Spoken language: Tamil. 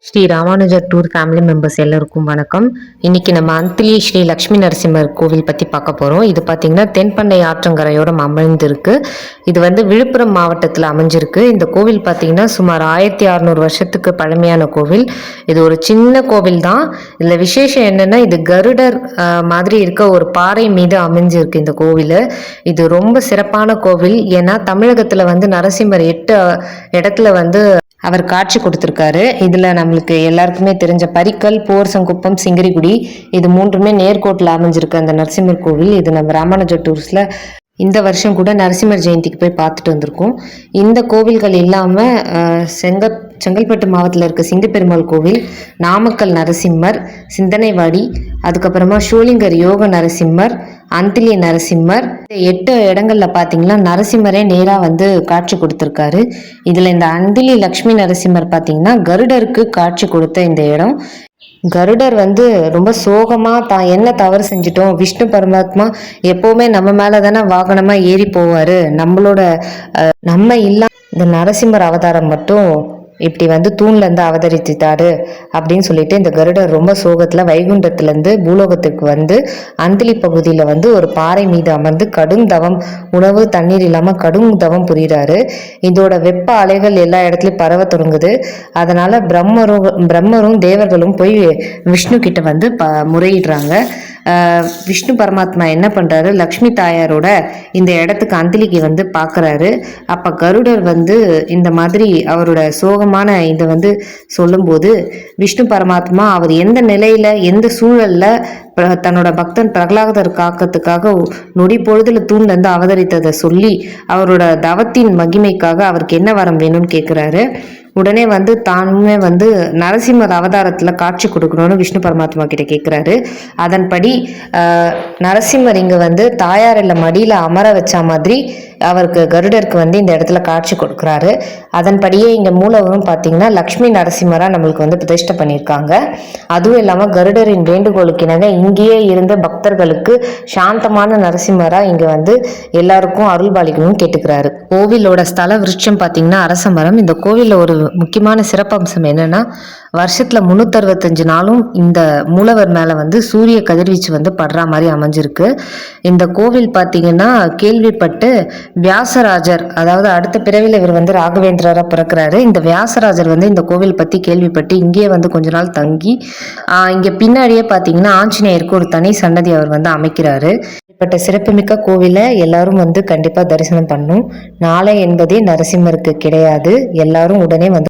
Sri Ramanujar tour family members எல்லாருக்கும் வணக்கம். இன்னைக்கு நம்ம அந்திலி ஸ்ரீ லக்ஷ்மி நரசிம்மர் கோவில் பற்றி பார்க்க போகிறோம். இது பார்த்திங்கன்னா தென்பண்ணை ஆற்றங்கரையோட அமைந்திருக்கு. இது விழுப்புரம் மாவட்டத்தில் அமைஞ்சிருக்கு. இந்த கோவில் பார்த்திங்கன்னா சுமார் 1600 வருஷத்துக்கு பழமையான கோவில். இது ஒரு சின்ன கோவில் தான். இதில் விசேஷம் என்னென்னா, இது கருடர் மாதிரி இருக்க ஒரு பாறை மீது அமைஞ்சிருக்கு இந்த கோவில். இது ரொம்ப சிறப்பான கோவில். ஏன்னா தமிழகத்தில் நரசிம்மர் 8 இடத்துல அவர் காட்சி கொடுத்துருக்காரு. இதில் நம்மளுக்கு எல்லாருக்குமே தெரிஞ்ச பரிக்கல், போர்சங்குப்பம், சிங்கரிகுடி, இது மூன்றுமே நேர்கோட்டில் அமைஞ்சிருக்கு அந்த நரசிம்மர் கோவில். இது நம்ம ராமானுஜர் டூர்ஸில் இந்த வருஷம் கூட நரசிம்மர் ஜெயந்திக்கு போய் பார்த்துட்டு வந்திருக்கோம். இந்த கோவில்கள் இல்லாமல் செங்கல்பட்டு மாவட்டத்தில் இருக்க சிங்கப்பெருமாள் கோவில், நாமக்கல் நரசிம்மர், சிந்தனைவாடி, அதுக்கப்புறமா ஷோலிங்கர் யோக நரசிம்மர், அந்திலி நரசிம்மர், 8 இடங்கள்ல பார்த்தீங்கன்னா நரசிம்மரே நேராக காட்சி கொடுத்துருக்காரு. இதில் இந்த அந்திலி லக்ஷ்மி நரசிம்மர் பார்த்தீங்கன்னா கருடருக்கு காட்சி கொடுத்த இந்த இடம். கருடர் ரொம்ப சோகமா தான் என்ன தவறு செஞ்சிட்டோம், விஷ்ணு பரமாத்மா எப்பவுமே நம்ம மேல தானே வாகனமா ஏறி போவாரு, நம்ம இல்ல இந்த நரசிம்மர் அவதாரம் மட்டும் இப்படி தூண்ல இருந்து அவதரித்தாரு அப்படின்னு சொல்லிட்டு இந்த கருடர் ரொம்ப சோகத்துல வைகுண்டத்துல பூலோகத்துக்கு அந்திலி பகுதியில ஒரு பாறை மீது அமர்ந்து கடும் தவம், உணவு தண்ணீர் இல்லாம கடும் தவம் புரிகிறாரு. இதோட வெப்ப அலைகள் எல்லா இடத்துலயும் பரவ தொடங்குது. அதனால பிரம்மரும் தேவர்களும் போய் விஷ்ணு கிட்ட முறையிடுறாங்க. விஷ்ணு பரமாத்மா என்ன பண்றாரு, லக்ஷ்மி தாயாரோட இந்த இடத்துக்கு அந்திலிக்கு பாக்குறாரு. அப்ப கருடர் இந்த மாதிரி அவரோட சோகமான இதை சொல்லும்போது விஷ்ணு பரமாத்மா அவர் எந்த நிலையில எந்த சூழல்ல தன்னோட பக்தன் பிரகலாதர் காக்கத்துக்காக நொடி பொழுதுல தூண்ல இருந்து அவதரித்ததை சொல்லி அவரோட தவத்தின் மகிமைக்காக அவருக்கு என்ன வரம் வேணும்னு கேட்கிறாரு. உடனே தானுமே நரசிம்மர் அவதாரத்துல காட்சி கொடுக்கணும்னு விஷ்ணு பரமாத்மா கிட்ட கேட்கிறாரு. அதன்படி நரசிம்மர் இங்க தாயார் இல்ல மடியில அமர வச்ச மாதிரி அவருக்கு கருடருக்கு இந்த இடத்துல காட்சி கொடுக்குறாரு. அதன்படியே இங்க மூலவரும் பார்த்தீங்கன்னா லக்ஷ்மி நரசிம்மரா நம்மளுக்கு பிரதிஷ்டை பண்ணியிருக்காங்க. அதுவும் இல்லாம கருடரின் வேண்டுகோளுக்கு இணங்க இங்கேயே இருந்த பக்தர்களுக்கு சாந்தமான நரசிம்மரா இங்க எல்லாருக்கும் அருள் பாலிக்கணும்னு கேட்டுக்கிறாரு. கோவிலோட ஸ்தல விருட்சம் பார்த்தீங்கன்னா அரச மரம். இந்த கோவில்ல ஒரு முக்கியமான சிறப்பம்சம் என்னன்னா, வருஷத்துல 365 நாளும் இந்த மூலவர் மேல சூரிய கதிர்வீச்சு படுற மாதிரி அமைஞ்சிருக்கு. இந்த கோவில் பார்த்தீங்கன்னா கேள்விப்பட்டு வியாசராஜர், அதாவது அடுத்த பிறவில இவர் ராகவேந்திரரா பிறக்கிறாரு. இந்த வியாசராஜர் இந்த கோவில் பத்தி கேள்விப்பட்டு இங்கேயே கொஞ்ச நாள் தங்கி இங்க பின்னாடியே பார்த்தீங்கன்னா ஆஞ்சநேயருக்கு ஒரு தனி சன்னதி அவர் அமைக்கிறாரு. இப்பட்ட சிறப்புமிக்க கோவிலை எல்லாரும் கண்டிப்பா தரிசனம் பண்ணும். நாளை என்பதே நரசிம்மருக்கு கிடையாது. எல்லாரும் உடனே